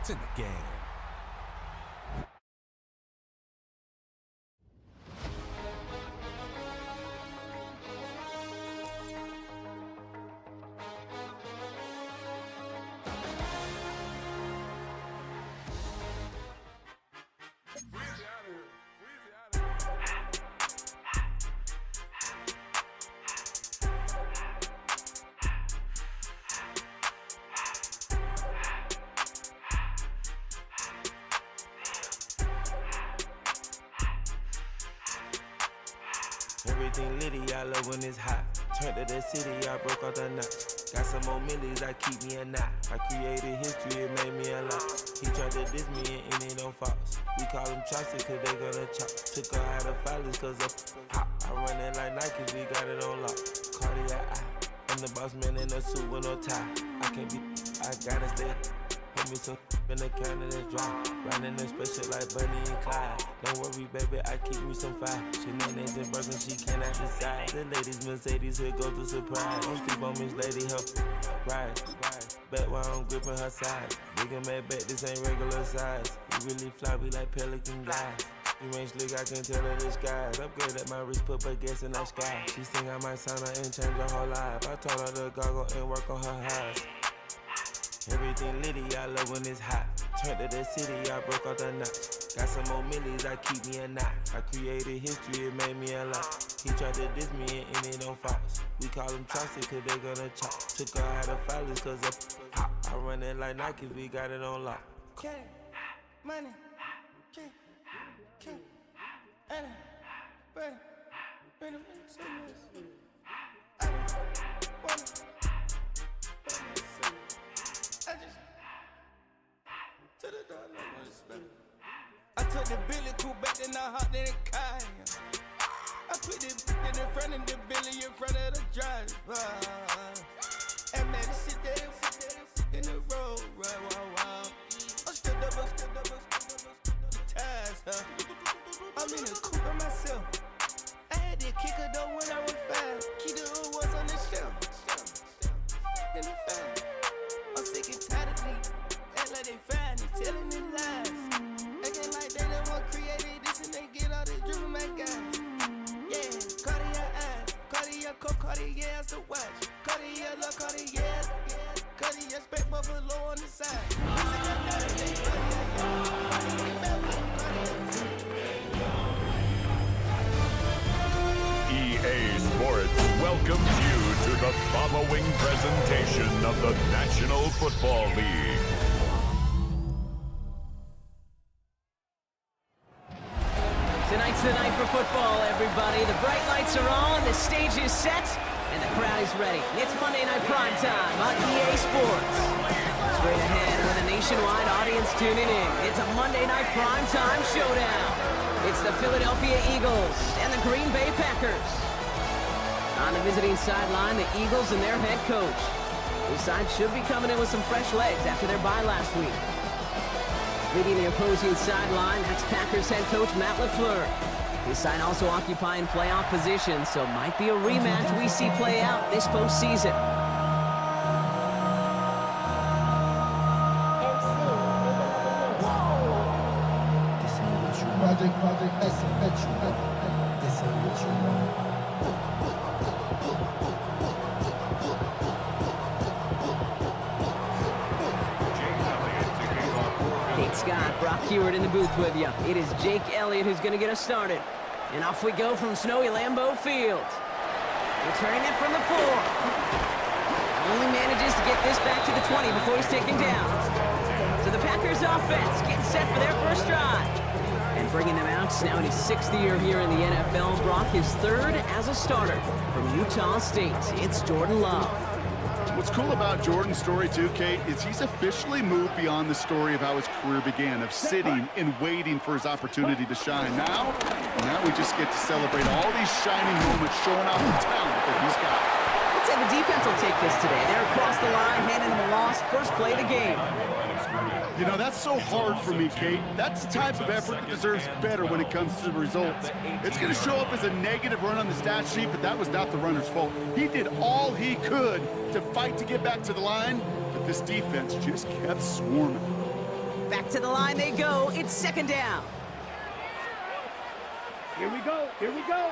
It's in the game. Everything litty, I love when it's hot. Turned to the city, I broke out the notch. Got some more millies, I keep me a knot. I created history, it made me a lot. He tried to diss me and it don't false. We call them chopsticks cause they gonna chop. Took her out of filers cause of hop. I run it like Nike, we got it on lock. Cardiac eye, I'm the boss man in a suit with no tie. I can't be, I gotta stay. Put me some in the counter that's dry. Riding the special like Bunny and Clyde. Don't worry, baby, I keep me some fire. She names and burgers, she cannot decide. The ladies Mercedes, here goes the surprise. Don't sleep on Miss Lady, help ride. Bet while I'm gripping her side. Big and mad bet, this ain't regular size. We really fly, we like pelican guys. You ain't slick, I can tell her the skies. Upgrade at my wrist, put her gas in that sky. She think I might sign her and change her whole life. I told her to goggle and work on her highs. Everything litty, I love when it's hot. Turned to the city, I broke out the notch. Got some more millies, I keep me a knot. I created history, it made me a lot. He tried to diss me and it don't false. We call them chopsticks cause they gonna chop. Took her out of filers cause of hop. I run it like Nike, we got it on lock. Cash, money, cash, Anna, Brandon, say this. I just to the door, no one spell. I took the Billy cool back, then I hopped in the car. I put the in front of the Billy in front of the driver. And man, sit there in the road, right, wow. I'm still double, the ties, huh? I'm in the coupe by myself. I had to kick her though when I was 5. Keep the hood was on the shelf. In the 5. I'm sick and tired of me. Act like they find it, telling them lies. Acting like they the one created this and they get all this drip from my guys. Yeah, Cartier eyes, Cartier coat, Cartier ass to watch. Cartier look, Cartier, Cartier spec buffalo on the side. EA Sports welcomes you to the following presentation of the National Football League. Tonight's the night for football, everybody. The bright lights are on, the stage is set, and the crowd is ready. It's Monday Night Prime Time on EA Sports. Straight ahead with a nationwide audience tuning in. It's a Monday Night Prime Time showdown. It's the Philadelphia Eagles and the Green Bay Packers. On the visiting sideline, the Eagles and their head coach. This side should be coming in with some fresh legs after their bye last week. Leading the opposing sideline, that's Packers head coach Matt LaFleur. His side also occupying playoff position, so might be a rematch we see play out this postseason. Project, this ain't what you want. Kate Scott, Brock Heward in the booth with you. It is Jake Elliott who's going to get us started. And off we go from snowy Lambeau Field. Returning it from the 4. Only manages to get this back to the 20 before he's taken down. So the Packers offense getting set for their first drive. And bringing them out now in his 6th year here in the NFL. Brock his 3rd as a starter from Utah State. It's Jordan Love. What's cool about Jordan's story too, Kate, is he's officially moved beyond the story of how his career began, of sitting and waiting for his opportunity to shine. Now we just get to celebrate all these shining moments, showing off the talent that he's got. Let's say the defense will take this today. They're across the line, handing them a loss, first play of the game. You know, that's so hard for me, Kate. That's the type of effort that deserves better when it comes to the results. It's going to show up as a negative run on the stat sheet, but that was not the runner's fault. He did all he could to fight to get back to the line, but this defense just kept swarming. Back to the line they go. It's second down. Here we go. Here we go.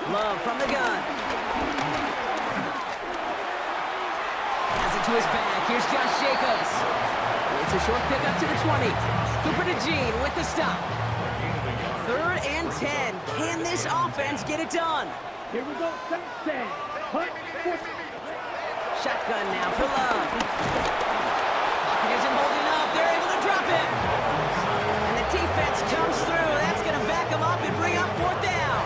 Love from the gun. Has it to his back. Here's Josh Jacobs. It's a short pickup to the 20. Cooper to Gene with the stop. 3rd and 10. Can this offense get it done? Here we go. 10. Hunt. Shotgun now for Love. Pocket isn't holding up. They're able to drop it. And the defense comes through. That's going to back them up and bring up 4th down.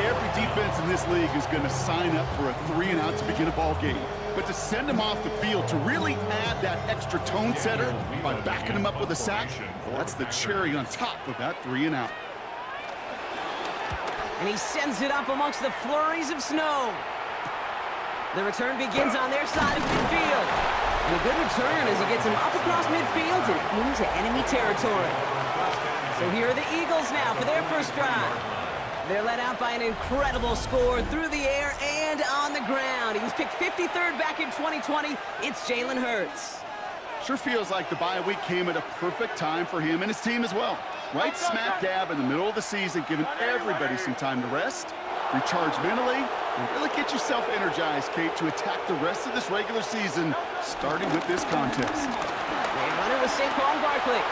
Every defense in this league is going to sign up for a 3-and-out to begin a ball game. But to send them off the field, to really add that extra tone setter by backing them up with a sack, that's the cherry on top of that 3-and-out. And he sends it up amongst the flurries of snow. The return begins on their side of midfield. And a good return as he gets him up across midfield and into enemy territory. So here are the Eagles now for their first drive. They're led out by an incredible score through the air and on the ground. He was picked 53rd back in 2020. It's Jalen Hurts. Sure feels like the bye week came at a perfect time for him and his team as well. Right smack dab in the middle of the season, giving everybody some time to rest, recharge mentally, and really get yourself energized, Kate, to attack the rest of this regular season, starting with this contest. They run it with Saquon Barkley.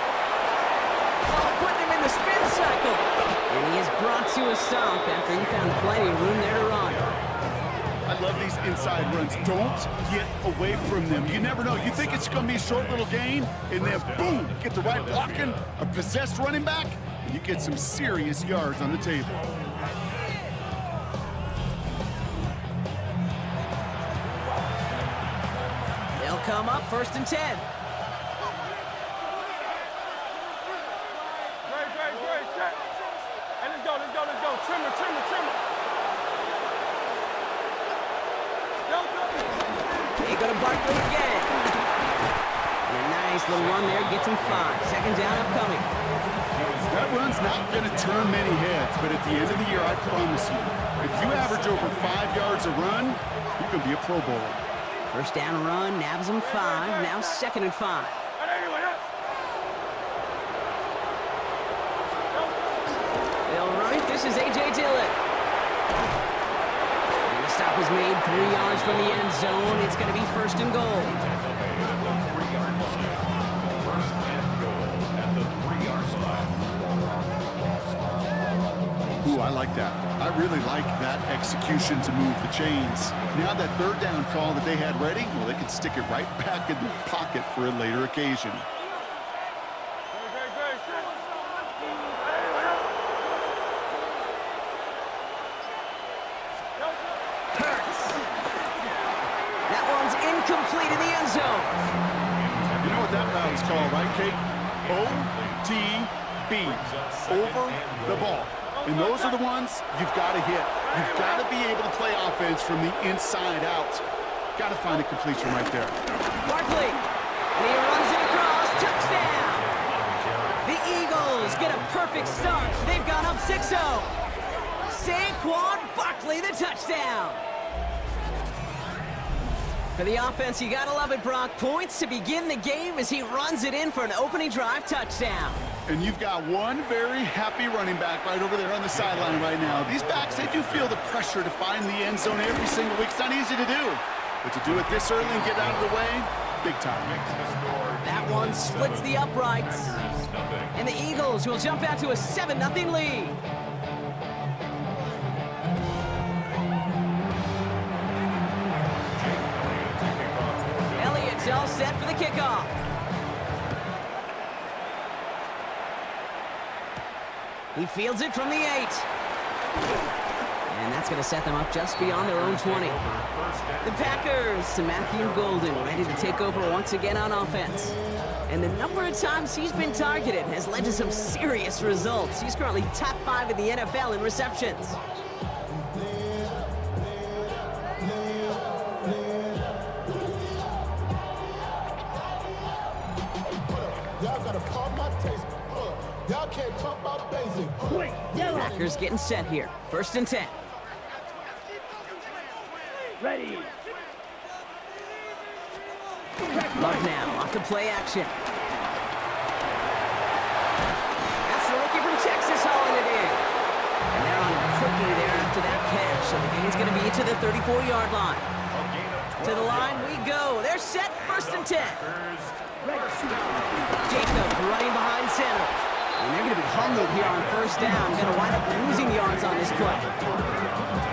Oh, putting him in the spin cycle. And he is brought to a stop after he found plenty of room there to run. I love these inside runs. Don't get away from them. You never know. You think it's going to be a short little gain, and then boom, get the right blocking, a possessed running back, and you get some serious yards on the table. They'll come up 1st and 10. Let's go. Trimmer. They go to Barkley again. And a nice little run there gets him 5. Second down upcoming. That run's not going to turn many heads, but at the end of the year, I promise you, if you average over 5 yards a run, you can be a Pro Bowler. First down run, nabs him 5. Now 2nd and 5. They'll run it. This is A.J. Dillon. And the stop is made 3 yards from the end zone. It's going to be 1st and goal. Ooh, I like that. I really like that execution to move the chains. Now that 3rd down call that they had ready, well, they can stick it right back in the pocket for a later occasion. Complete in the end zone. You know what that route is called, right, Kate? OTB, over the ball. And those are the ones you've got to hit. You've got to be able to play offense from the inside out. Got to find a completion right there. Barkley, and he runs it across. Touchdown! The Eagles get a perfect start. They've gone up 6-0. Saquon Barkley, the touchdown. For the offense, you gotta love it, Brock. Points to begin the game as he runs it in for an opening drive touchdown. And you've got one very happy running back right over there on the sideline right now. These backs, they do feel the pressure to find the end zone every single week. It's not easy to do. But to do it this early and get out of the way, big time. That one splits the uprights. And the Eagles will jump out to a 7-0 lead. All set for the kickoff. He fields it from the 8. And that's going to set them up just beyond their own 20. The Packers to Matthew Golden, ready to take over once again on offense. And the number of times he's been targeted has led to some serious results. He's currently top 5 in the NFL in receptions. Y'all can't talk about basic. Packers getting set here. 1st and 10. Love now, off the play action. That's the rookie from Texas hauling it in. And they're on him quickly there after that catch. So the gain's going to be to the 34-yard line. To the line we go. They're set, 1st and 10. Jacobs running behind center. And they're going to be humbled here on 1st down. Going to wind up losing yards on this play.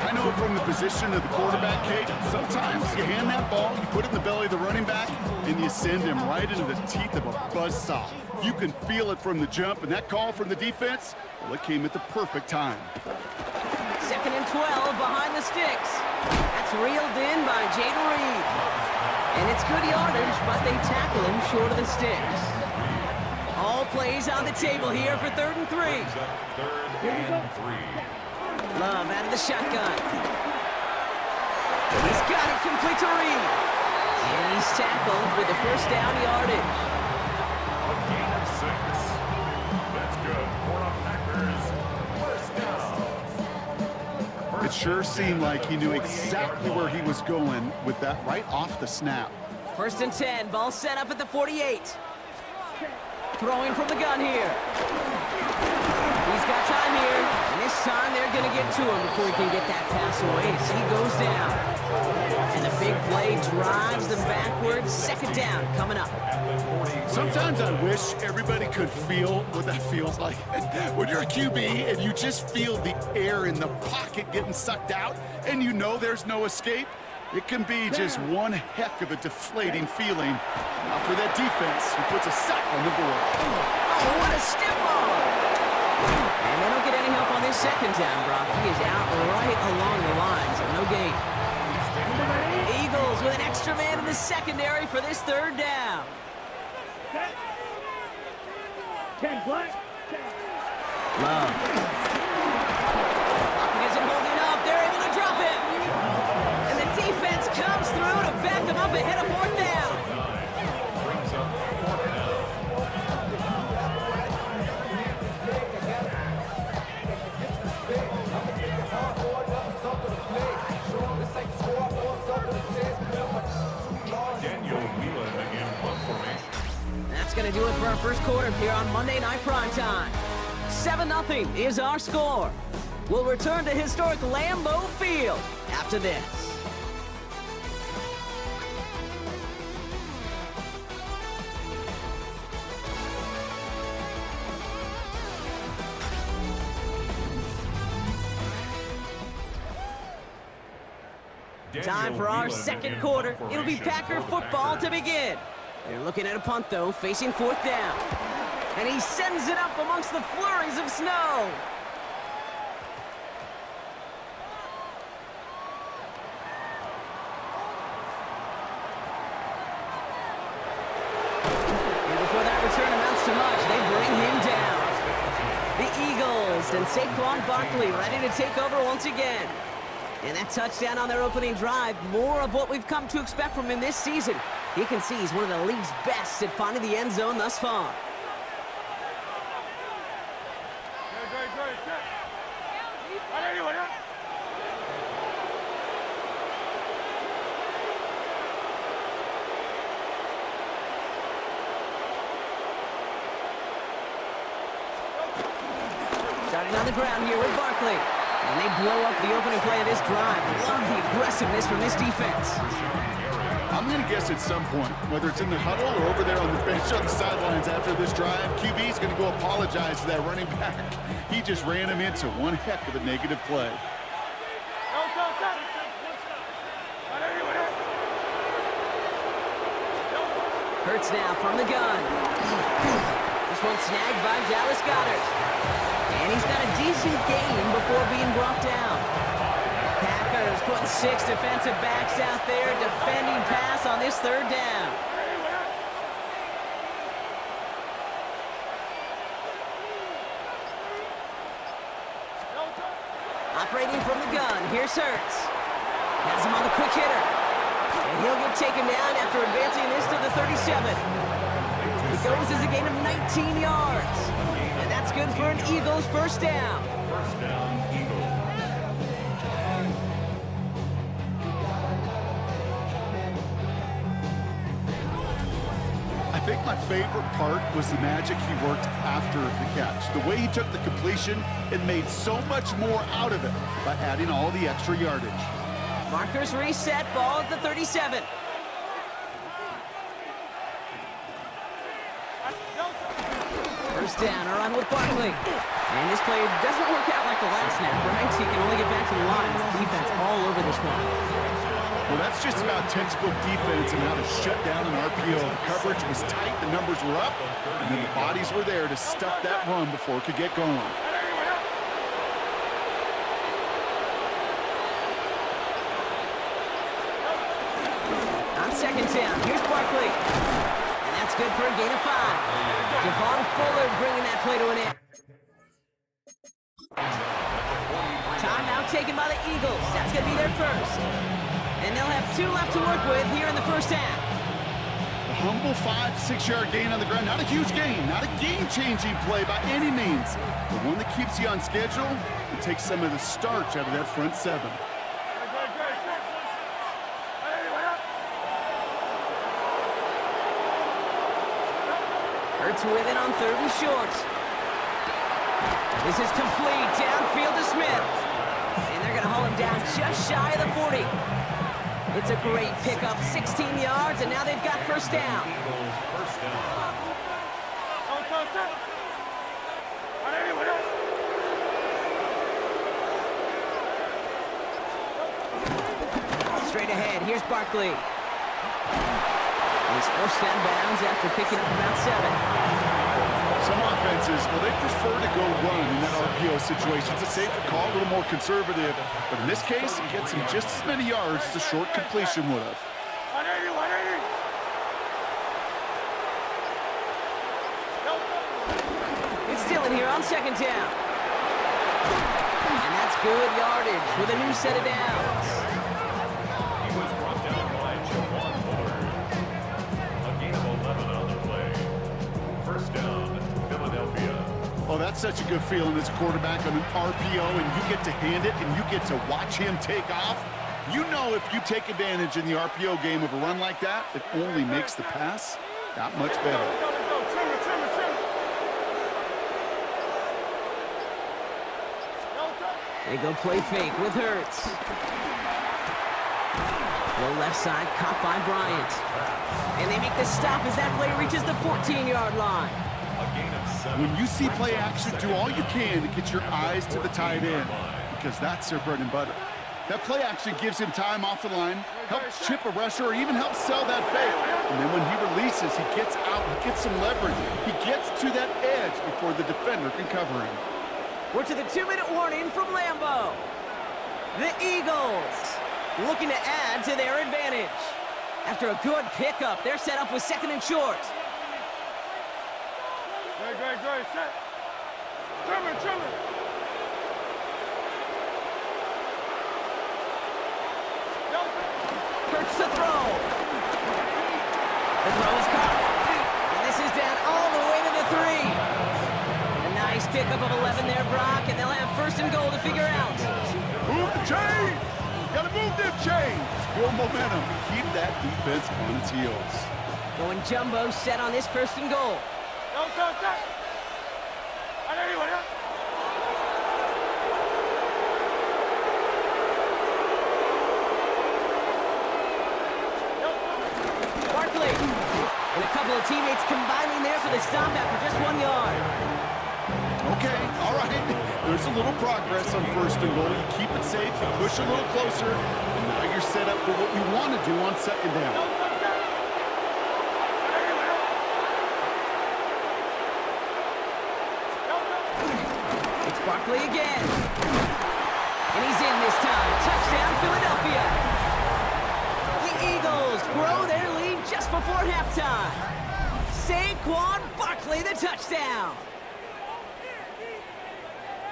I know from the position of the quarterback, Kate, sometimes you hand that ball, you put it in the belly of the running back, and you send him right into the teeth of a buzzsaw. You can feel it from the jump, and that call from the defense, well, it came at the perfect time. 2nd and 12 behind the sticks. That's reeled in by Jaden Reed. And it's good yardage, but they tackle him short of the sticks. All plays on the table here for 3rd and 3. Love out of the shotgun. He's got it complete to Reed. And he's tackled with the 1st down yardage. A gain of 6. That's good for the Packers. 1st down. It sure seemed like he knew exactly where he was going with that right off the snap. 1st and 10, ball set up at the 48. Throwing from the gun here. He's got time here, and this time they're going to get to him before he can get that pass away. So he goes down. And the big play drives them backwards. 2nd down coming up. Sometimes I wish everybody could feel what that feels like. When you're a QB and you just feel the air in the pocket getting sucked out and you know there's no escape, it can be just one heck of a deflating feeling. Now for that defense, who puts a sack on the board. Oh, what a step on! And they don't get any help on this 2nd down, Brock. He is out right along the line, so no gain. Eagles with an extra man in the secondary for this 3rd down. 10 black. Love. Pocket isn't holding up. They're able to drop it. And the defense comes through to back them up ahead of 4th down. That's going to do it for our 1st quarter here on Monday Night Primetime. 7-0 is our score. We'll return to historic Lambeau Field after this. Time for our 2nd quarter. It'll be Packer football to begin. They're looking at a punt, though, facing 4th down. And he sends it up amongst the flurries of snow. And before that return amounts to much, they bring him down. The Eagles and Saquon Barkley ready to take over once again. And that touchdown on their opening drive, more of what we've come to expect from him this season. You can see he's one of the league's best at finding the end zone thus far. Starting on the ground here with Barkley. And they blow up the opening play of this drive. Love the aggressiveness from this defense. I'm going to guess at some point, whether it's in the huddle or over there on the bench on the sidelines after this drive, QB's going to go apologize to that running back. He just ran him into one heck of a negative play. Hurts now from the gun. This one snagged by Dallas Goedert. And he's got a decent gain before being brought down. Packers putting 6 defensive backs out there defending pass on this 3rd down. Operating from the gun, here's Hurts. Has him on the quick hitter. And he'll get taken down after advancing this to the 37. It goes as a gain of 19 yards. And that's good for an Eagles 1st down. 1st down, Eagles. think my favorite part was the magic he worked after the catch. The way he took the completion and made so much more out of it by adding all the extra yardage. Markers reset, ball at the 37. First down, a run with Barkley. And this play doesn't work out like the last snap, right? So you can only get back to the line with defense all over this one. Well, that's just about textbook defense and how to shut down an RPO. The coverage was tight, the numbers were up, and then the bodies were there to stuff that run before it could get going. On second down, here's Barkley. And that's good for a gain of 5. Javon Bullard bringing that play to an end. Timeout taken by the Eagles. That's going to be their first. And they'll have 2 left to work with here in the first half. A humble 5 to 6 yard gain on the ground. Not a huge gain, not a game-changing play by any means, but one that keeps you on schedule and takes some of the starch out of that front 7. Hurts with it on 3rd and short. This is complete, downfield to Smith. And they're going to haul him down just shy of the 40. It's a great pickup, 16 yards, and now they've got first down. Straight ahead, here's Barkley. And he's forced out of bounds after picking up about 7. Some offenses, well, they prefer to go run in that RPO situation. It's a safer call, a little more conservative. But in this case, it gets him just as many yards as a short completion would have. 180, 180. It's still in here on second down. And that's good yardage with a new set of downs. He was brought down by Javon Bullard. A gain of 11 on the play. First down, Philadelphia. Oh, that's such a good feeling as a quarterback on an RPO, and you get to hand it, and you get to watch him take off. You know if you take advantage in the RPO game of a run like that, it only makes the pass that much better. They go play fake with Hurts. Low left side, caught by Bryant. And they make the stop as that play reaches the 14-yard line. When you see play action, do all you can to get your eyes to the tight end, because that's their bread and butter. That play action gives him time off the line, helps chip a rusher, or even helps sell that fake. And then when he releases, he gets out, he gets some leverage. He gets to that edge before the defender can cover him. We're to the 2-minute warning from Lambeau. The Eagles looking to add to their advantage. After a good pickup, they're set up with 2nd and short. Great, set. Trimmer. Hurts to throw. The throw is caught. And this is down all the way to the 3. A nice pickup of 11 there, Brock, and they'll have 1st and goal to figure out. Move the chains! Gotta move them chains! Build momentum. Keep that defense on its heels. Going jumbo set on this 1st and goal. Set. 180, 180. Barkley. And a couple of teammates combining there for the stop after just 1 yard. Okay, all right. There's a little progress on 1st and goal. You keep it safe, you push a little closer, and now you're set up for what we want to do on 2nd down. It's Barkley again. And he's in this time. Touchdown, Philadelphia. The Eagles grow their lead just before halftime. Saquon Barkley, the touchdown.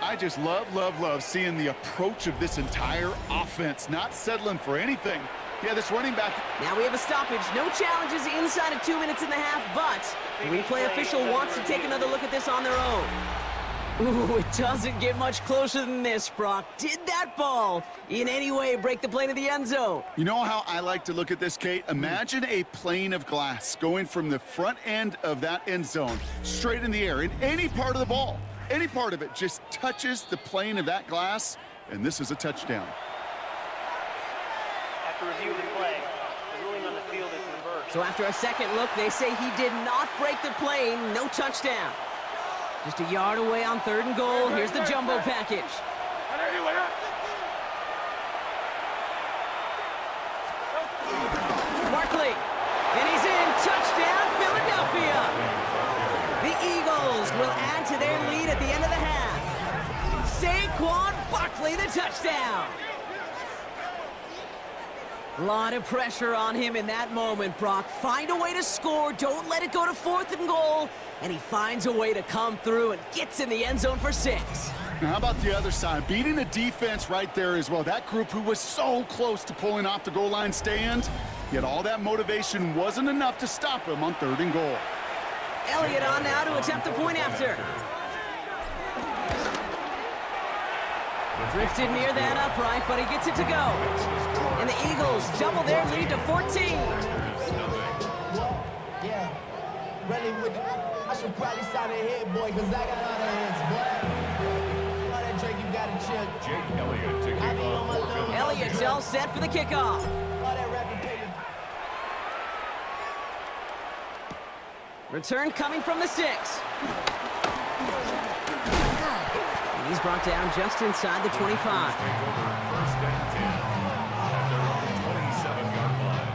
I just love seeing the approach of this entire offense, not settling for anything. Yeah, this running back. Now we have a stoppage. No challenges inside of 2 minutes and a half, but the replay official wants to take another look at this on their own. Ooh, it doesn't get much closer than this, Brock. Did that ball in any way break the plane of the end zone? You know how I like to look at this, Kate? Imagine a plane of glass going from the front end of that end zone straight in the air, and any part of the ball, any part of it just touches the plane of that glass, and this is a touchdown. After reviewing the play, the ruling on the field is reversed. So after a second look, they say he did not break the plane. No touchdown. Just a yard away on 3rd and goal. Here's the jumbo package. Barkley, and he's in. Touchdown, Philadelphia. The Eagles will add to their lead at the end of the half. Saquon Barkley, the touchdown. A lot of pressure on him in that moment, Brock. Find a way to score. Don't let it go to 4th and goal. And he finds a way to come through and gets in the end zone for 6. Now, how about the other side? Beating the defense right there as well. That group who was so close to pulling off the goal line stand, yet all that motivation wasn't enough to stop him on 3rd and goal. Elliott on now to attempt the point after. Drifted near that upright, but he gets it to go. And the Eagles double their lead to 14. Yeah, really with I should probably sign a hit, boy, because I got all the hits, boy. All that drink, you got to chill. Jake Elliott to kick I be on off my for little Philly. Elliott's all set for the kickoff. all that rapping paper. Return coming from the 6. And he's brought down just inside the 25. First and 10 at their own 27-yard line.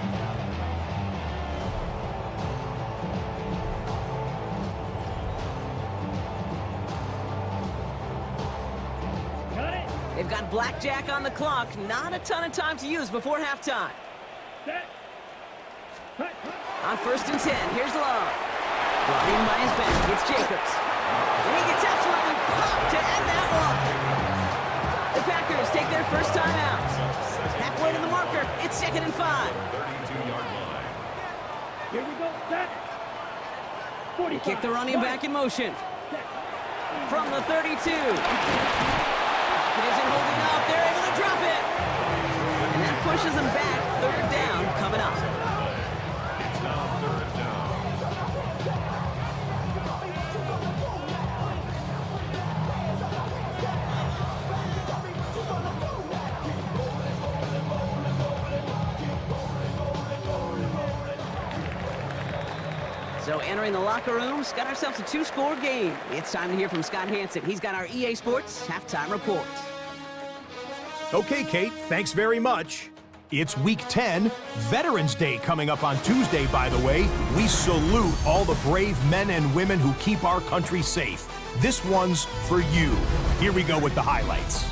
They've got blackjack on the clock. Not a ton of time to use before halftime. On 1st and 10, here's Love. Brought in by his back, it's Jacobs. And he gets absolutely popped to end that one. The Packers take their first time out. Halfway to the marker, it's 2nd and 5. 32-yard line. Here we go. Set. They kick the running back in motion. From the 32. It isn't holding up. They're able to drop it. And that pushes them back. 3rd down coming up. It's now 3rd down. So entering the locker rooms, got ourselves a 2-score game. It's time to hear from Scott Hansen. He's got our EA Sports halftime report. Okay, Kate, thanks very much. It's Week 10, Veterans Day coming up on Tuesday, by the way. We salute all the brave men and women who keep our country safe. This one's for you. Here we go with the highlights.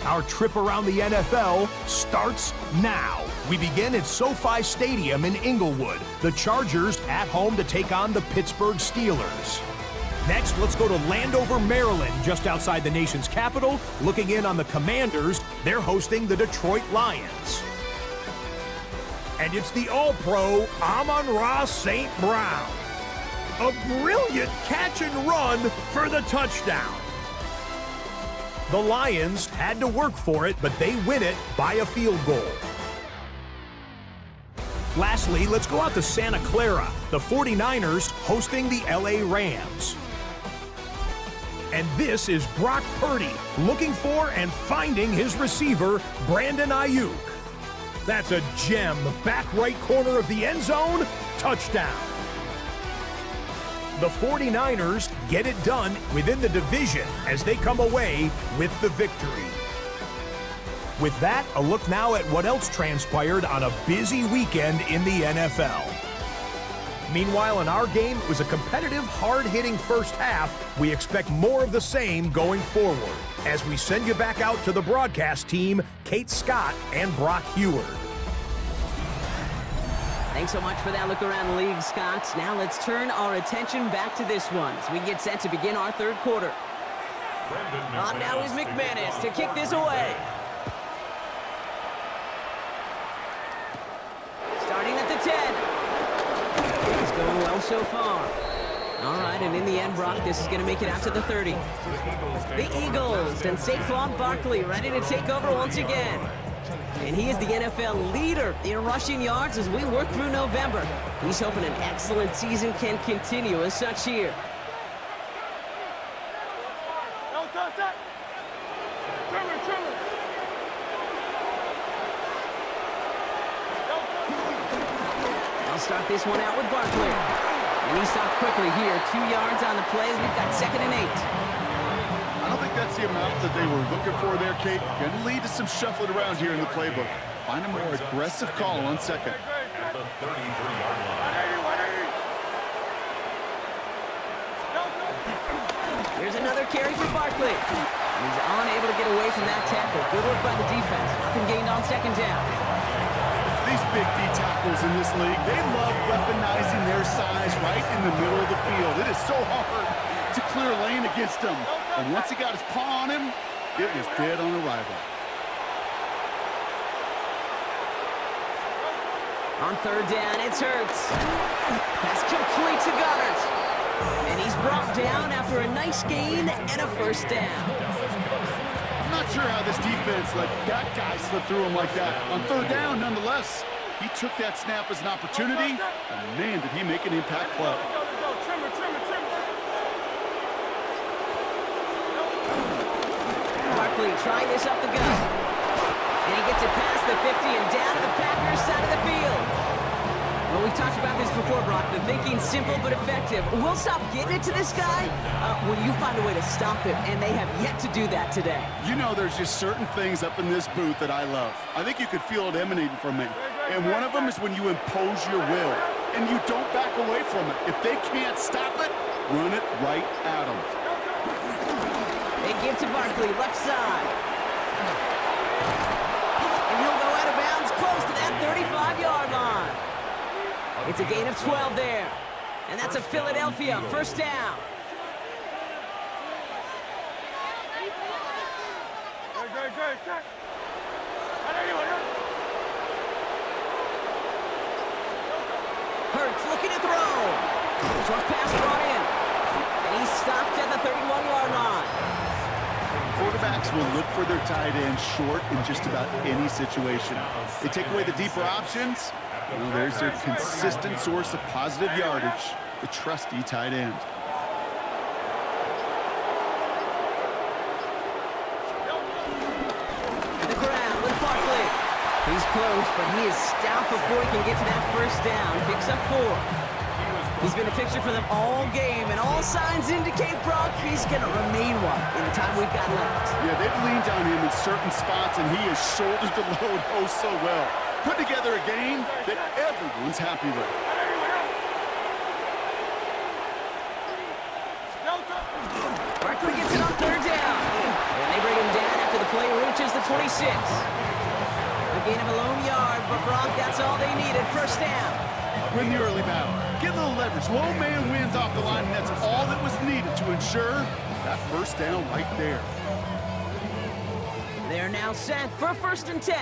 Our trip around the NFL starts now. We begin at SoFi Stadium in Inglewood. The Chargers at home to take on the Pittsburgh Steelers. Next, let's go to Landover, Maryland, just outside the nation's capital. Looking in on the Commanders, they're hosting the Detroit Lions. And it's the All-Pro Amon-Ra St. Brown. A brilliant catch and run for the touchdown. The Lions had to work for it, but they win it by a field goal. Lastly, let's go out to Santa Clara. The 49ers hosting the LA Rams. And this is Brock Purdy looking for and finding his receiver, Brandon Ayuk. That's a gem. Back right corner of the end zone. Touchdown. The 49ers get it done within the division as they come away with the victory. With that, a look now at what else transpired on a busy weekend in the NFL. Meanwhile, in our game, it was a competitive, hard-hitting first half. We expect more of the same going forward as we send you back out to the broadcast team, Kate Scott and Brock Heward. Thanks so much for that look around the league, Scott. Now let's turn our attention back to this one as we get set to begin our 3rd quarter. On now is McManus to kick this away. Starting at the 10. It's going well so far. All right, and in the end, Brock, this is going to make it out to the 30. The Eagles and Saquon Barkley ready to take over once again. And he is the NFL leader in rushing yards as we work through November. He's hoping an excellent season can continue as such here. I'll start this one out with Barkley. And he stopped quickly here. 2 yards on the play. We've got 2nd and 8. I don't think that's the amount that they were looking for there, Kate. Going to lead to some shuffling around here in the playbook. Find a more aggressive call on 2nd. At the 33-yard line. Here's another carry for Barkley. He's unable to get away from that tackle. Good work by the defense. Nothing gained on 2nd down. These big D tackles in this league, they love weaponizing their size right in the middle of the field. It is so hard to clear lane against him. And once he got his paw on him, it was dead on arrival. On 3rd down, it's Hurts. Pass complete to Goddard. And he's brought down after a nice gain and a 1st down. I'm not sure how this defense let that guy slip through him like that. On 3rd down, nonetheless, he took that snap as an opportunity, and man, did he make an impact play. Barkley trying this up the gut. And he gets it past the 50 and down to the Packers side of the field. Well, we've talked about this before, Brock. The thinking's simple but effective. We'll stop getting it to this guy when you find a way to stop him, and they have yet to do that today. You know, there's just certain things up in this booth that I love. I think you could feel it emanating from me. And one of them is when you impose your will, and you don't back away from it. If they can't stop it, run it right at them. They give to Barkley, left side. And he'll go out of bounds close to that 35-yard line. It's a gain of 12 there. And that's a Philadelphia 1st down. Hurts looking to throw. Short pass brought in. And he's stopped at the 31-yard line. Quarterbacks will look for their tight end short in just about any situation. They take away the deeper options. Well, there's their consistent source of positive yardage, the trusty tight end. The crowd with Barkley. He's close, but he is stopped before he can get to that 1st down. Picks up 4. He's been a fixture for them all game, and all signs indicate, Brock, he's going to remain one in the time we've got left. Yeah, they've leaned on him in certain spots, and he has shouldered the load oh so well. Put together a game that everyone's happy with. Barkley gets it on 3rd down. And they bring him down after the play reaches the 26. A gain of a lone yard, but Brock, that's all they needed. 1st down. Win the early battle. Get a little leverage. Low man wins off the line, and that's all that was needed to ensure that 1st down right there. They're now set for 1st and 10.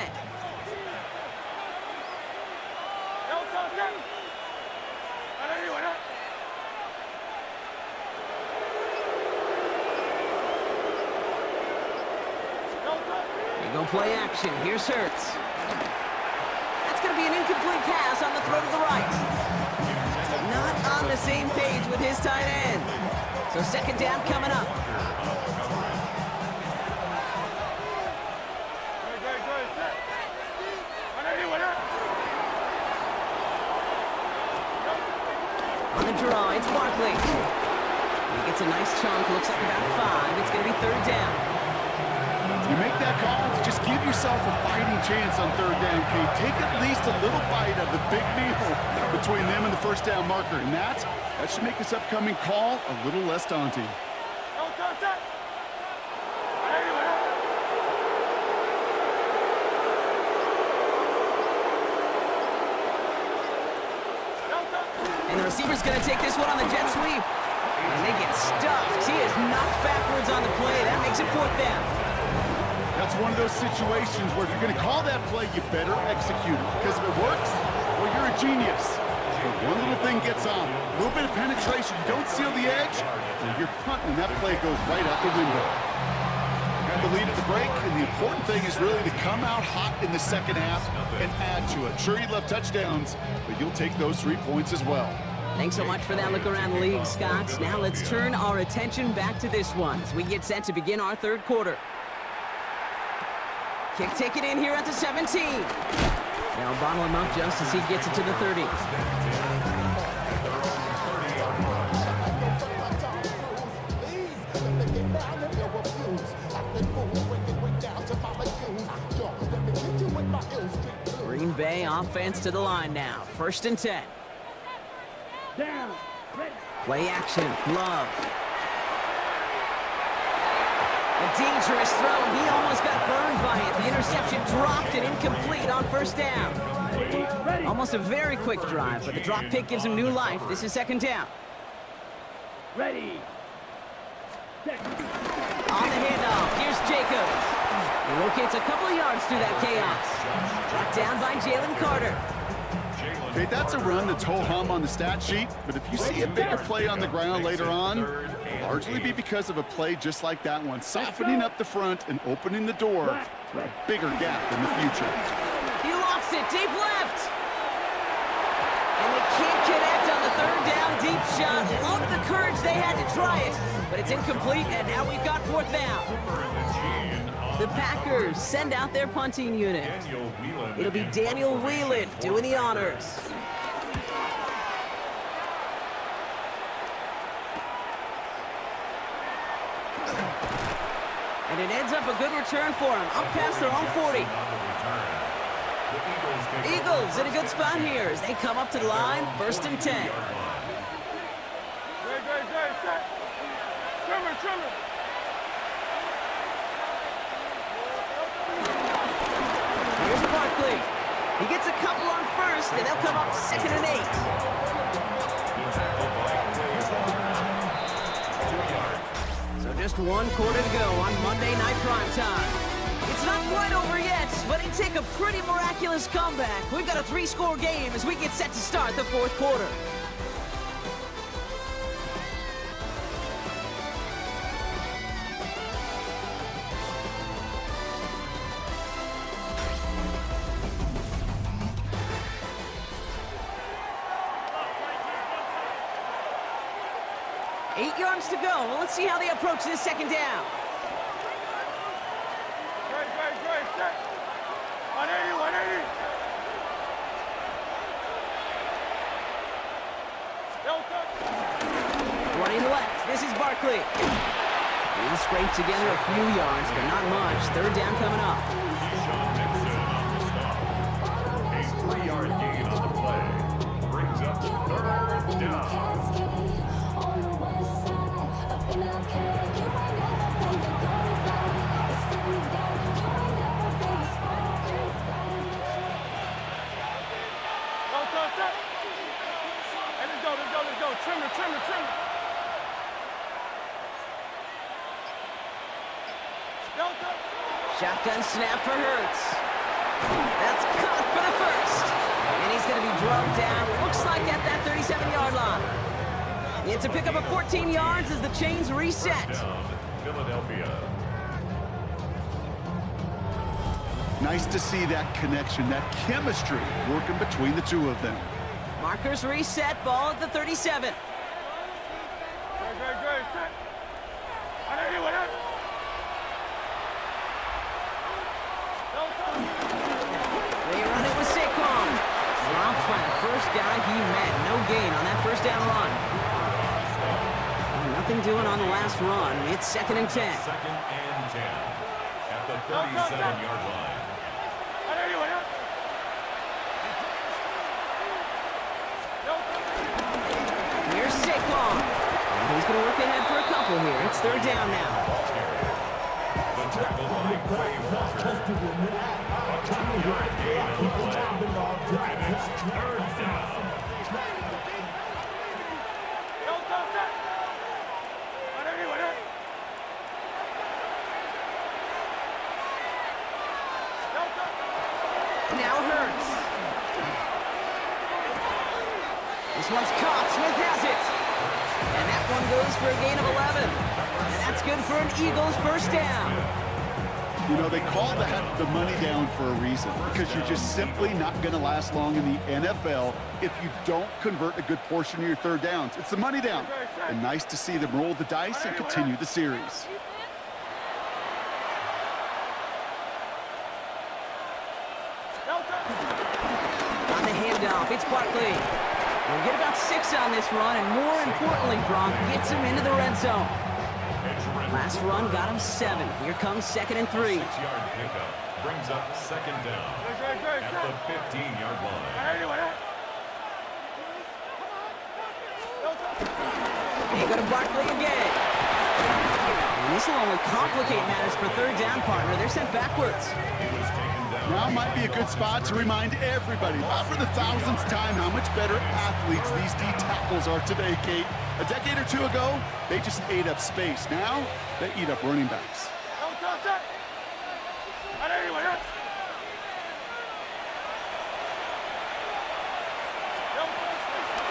They go play action. Here's Hurts. That's going to be an incomplete pass on the throw to the right. Not on the same page with his tight end. So 2nd down coming up. On the draw, it's Barkley. He gets a nice chunk, looks like about 5. It's going to be 3rd down. You make that call to just give yourself a fighting chance on 3rd down, Kate. Take at least a little bite of the big meal between them and the 1st down marker. And that should make this upcoming call a little less daunting. And the receiver's going to take this one on the jet sweep. And they get stuffed. He is knocked backwards on the play. That makes it 4th down. That's one of those situations where if you're going to call that play, you better execute it. Because if it works, well, you're a genius. But one little thing gets on. A little bit of penetration. You don't seal the edge, and you're punting, and that play goes right out the window. Had the lead at the break, and the important thing is really to come out hot in the second half and add to it. Sure, you love touchdowns, but you'll take those 3 points as well. Thanks so much for that look around the league, Scott. Now let's turn our attention back to this one as we get set to begin our third quarter. Kick taken in here at the 17. Now bottle him up just as he gets it to the 30. Green Bay offense to the line now. 1st and 10. Down. Ready. Play action. Love. A dangerous throw. He almost got burned by it. The interception dropped and incomplete on 1st down. Ready. Almost a very quick drive, but the drop pick gives him new life. This is 2nd down. Ready. Set. On the handoff, here's Jacobs. He rotates a couple of yards through that chaos. Brought down by Jalen Carter. Okay, that's a run that's ho-hum on the stat sheet, but if you see a bigger play on the ground later on, it'll largely be because of a play just like that one, softening up the front and opening the door for a bigger gap in the future. He lofts it deep left. And they can't connect on the 3rd down deep shot. Love the courage they had to try it, but it's incomplete, and now we've got 4th down. The Packers send out their punting unit. It'll be Daniel Whelan doing the honors. And it ends up a good return for him, up past their own 40. Eagles in a good spot here as they come up to the line, 1st and 10. Here's Barkley. He gets a couple on 1st, and they'll come up 2nd and 8. So just 1 quarter to go on Monday Night Primetime. It's not quite over yet, but it take a pretty miraculous comeback. We've got a 3-score game as we get set to start the 4th quarter. Eight yards to go. Well, let's see how they approach this 2nd down. Set. 180. 20 left. This is Barkley. He scraped together a few yards, but not much. 3rd down coming up. A 3-yard gain on the play brings up 3rd down. Let's go. Trimmer. Shotgun snap for Hurts. That's caught for the 1st. And he's going to be drugged down. Looks like at that 37-yard line. It's a pickup of 14 yards as the chains reset. Philadelphia. Nice to see that connection, that chemistry working between the two of them. Markers reset, ball at the 37. They run it with Saquon. Dropped by the first guy he met. No gain on that 1st down run. Nothing doing on the last run. It's 2nd and 10. 2nd and 10 at the 37-yard line. Here's Saquon. He's going to look ahead for a couple here. It's 3rd down now. The tackle by Quay Walker. A 2-yard gain on the play. And it's 3rd down. Now Hurts. This one's caught. Smith has it. And that one goes for a gain of 11. And that's good for an Eagles first down. You know, they call that the money down for a reason, because you're just simply not going to last long in the NFL if you don't convert a good portion of your third downs. It's the money down. And nice to see them roll the dice and continue the series. On the handoff, it's Barkley. We'll get about 6 on this run, and more importantly, Gronk gets him into the red zone. Last run got him 7. Here comes 2nd and 3. 6-yard pickup brings up second down at the 15-yard line. They go to Barkley again. And this will only complicate matters for third down, partner. They're sent backwards. Now might be a good spot to remind everybody, not for the 1000th time, how much better athletes these D tackles are today, Kate. A decade or 2 ago, they just ate up space. Now, they eat up running backs.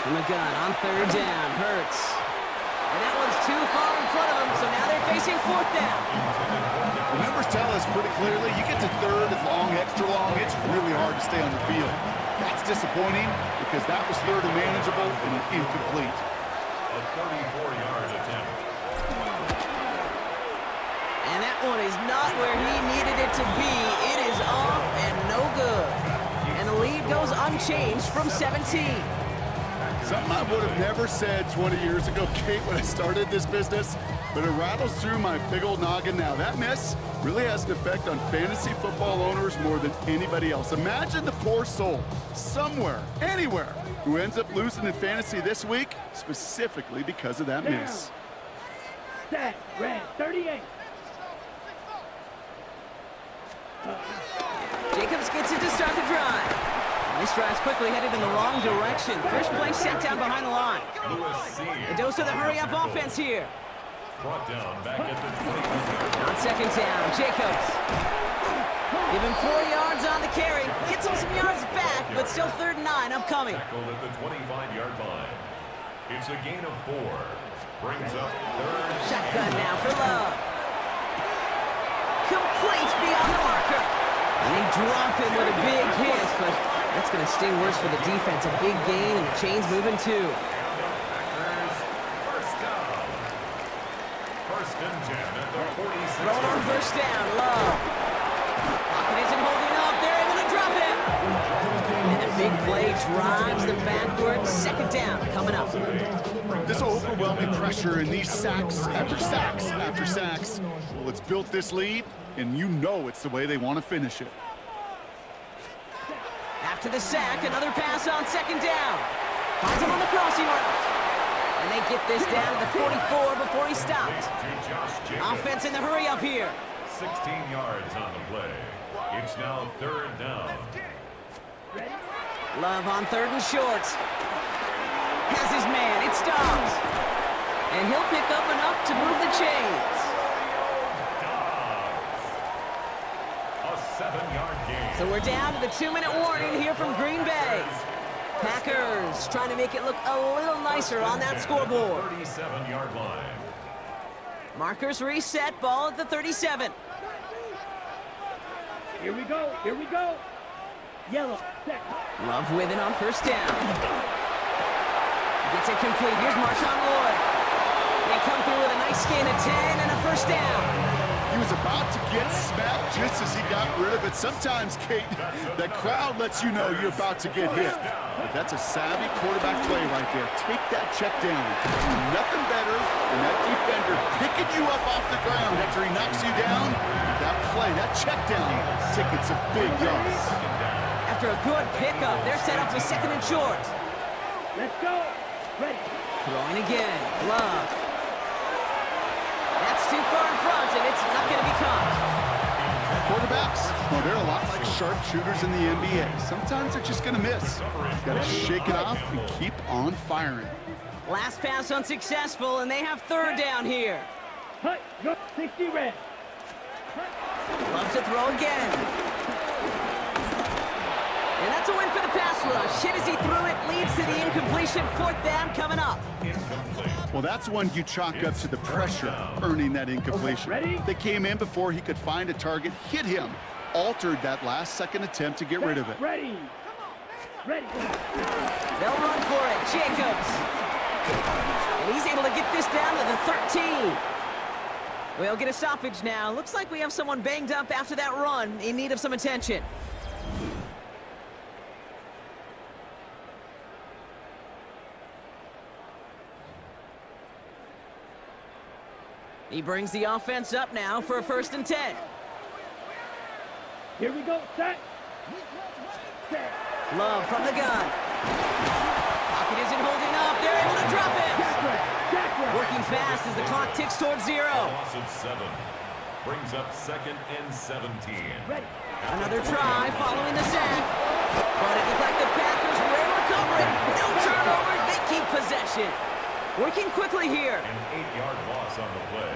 From the gun on third down, Hurts. And that one's too far in front of them, so now they're facing 4th down. The numbers tell us pretty clearly, you get to third and long, extra long, it's really hard to stay on the field. That's disappointing because that was third and manageable and incomplete. A 34-yard attempt. And that one is not where he needed it to be. It is off and no good. And the lead goes unchanged from 17. Something I would have never said 20 years ago, Kate, when I started this business, but it rattles through my big old noggin now. That miss really has an effect on fantasy football owners more than anybody else. Imagine the poor soul, somewhere, anywhere, who ends up losing in fantasy this week, specifically because of that miss. Set, red, 38. Jacobs gets it to start the drive. And this drive's quickly headed in the wrong direction. First play set down behind the line. A dose of the hurry-up offense here. Brought down back at the 20. On second down, Jacobs. Give him 4 yards on the carry. Gets him some yards back, but still 3rd and 9 upcoming. Tackled at the 25-yard line. It's a gain of 4. Brings up 3rd. Shotgun now for Love. Complete beyond the marker. And they drop him with a big hit, but that's going to sting worse for the defense. A big gain, and the chain's moving too. Throwing on first down, Love. Pocket isn't holding up. They're able to drop it. And the big play drives them backwards. Second down coming up. This overwhelming pressure and these sacks after sacks after sacks, well, it's built this lead, and you know it's the way they want to finish it. After the sack, another pass on second down. Finds him on the crossing route. And they get this down to the 44 before he stopped. Offense in the hurry up here. 16 yards on the play. It's now 3rd down. Love on 3rd and short. Has his man. It stops. And he'll pick up enough to move the chains. A 7-yard gain. So we're down to the 2-minute warning here from Green Bay. Packers trying to make it look a little nicer on that scoreboard. 37-yard line. Markers reset, ball at the 37. Here we go, here we go. Yellow, set. Love with it on first down. Gets it complete. Here's Marshawn Lloyd. They come through with a nice gain of 10 and a first down. He was about to get smacked just as he got rid of it. Sometimes, Kate, that crowd lets you know you're about to get hit. But that's a savvy quarterback play right there. Take that check down. Nothing better than that defender picking you up off the ground after he knocks you down. That play, that check down, tickets a big yards. After a good pickup, they're set up with 2nd and short. Let's go. Ready. Throwing again. Love. That's too far in front, and it's not going to be caught. Quarterbacks, well, they're a lot like sharpshooters in the NBA. Sometimes they're just going to miss. Got to shake it off and keep on firing. Last pass unsuccessful, and they have 3rd down here. Hut, no, 60 red. Loves to throw again. And That's a win for the pass rush. Hit as he threw it, leads to the incompletion. 4th down coming up. Incomplete. Well, that's one you chalk up to the pressure, earning that incompletion. Ready? They came in before he could find a target, hit him, altered that last-second attempt to get rid of it. Ready. Ready. They'll run for it. Jacobs. And he's able to get this down to the 13. We'll get a stoppage now. Looks like we have someone banged up after that run, in need of some attention. He brings the offense up now for a 1st and 10. Here we go. Set. Set. Love from the gun. Pocket isn't holding up. They're able to drop it. Working fast as the clock ticks towards 0. Loss of 7. Brings up 2nd and 17. Ready. Another try following the sack. But it looked like the Packers were recovering. No turnover. They keep possession. Working quickly here. An 8-yard loss on the play.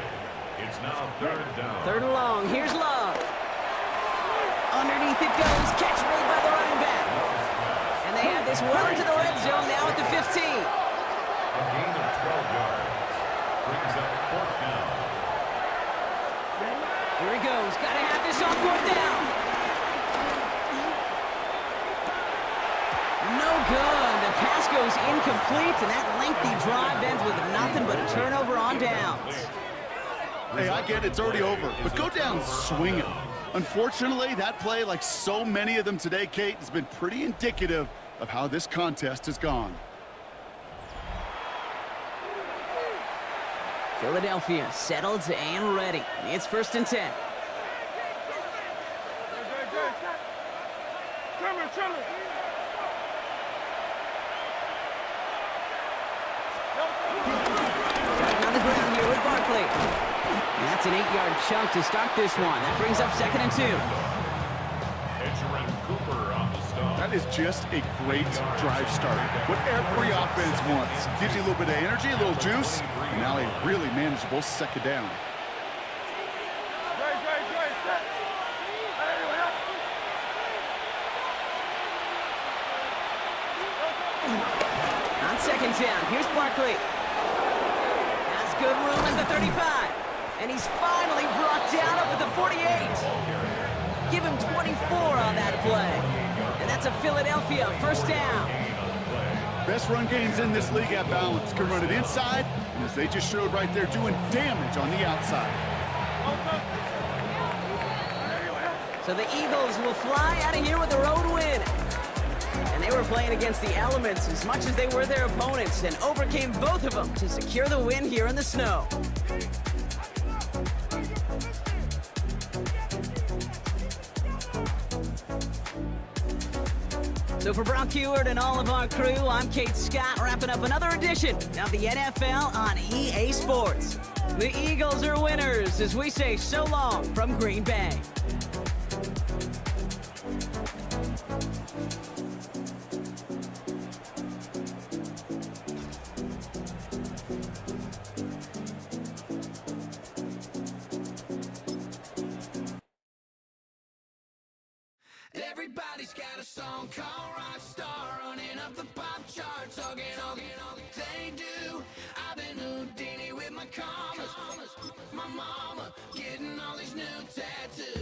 It's now 3rd down. 3rd and long. Here's Love. Underneath it goes. Catch made by the running back. And they have this well into the red zone now at the 15. A gain of 12 yards. Brings up 4th down. Here he goes. Got to have this on 4th down. No good. The pass goes incomplete, and that lengthy drive ends with nothing but a turnover on downs. Hey, I get it's already over, but go down swinging. Unfortunately, that play, like so many of them today, Kate, has been pretty indicative of how this contest has gone. Philadelphia settled and ready. It's 1st and 10. On the ground here with Barkley. And that's an 8-yard chunk to start this one. That brings up 2nd and 2. Edgerrin Cooper on the stop. That is just a great drive start. What every offense wants. Gives you a little bit of energy, a little juice, and now a really manageable 2nd down. On 2nd down, here's Barkley. Has good room at the 35. And he's finally brought down up at the 48. Give him 24 on that play. And that's a Philadelphia 1st down. Best run games in this league at balance. Can run it inside, and as they just showed right there, doing damage on the outside. So the Eagles will fly out of here with a road win. And they were playing against the elements as much as they were their opponents and overcame both of them to secure the win here in the snow. So for Brock Heward and all of our crew, I'm Kate Scott, wrapping up another edition of the NFL on EA Sports. The Eagles are winners as we say so long from Green Bay. Everybody's got a song called Rockstar, running up the pop charts. They do. I've been Houdini with my commas. My mama getting all these new tattoos.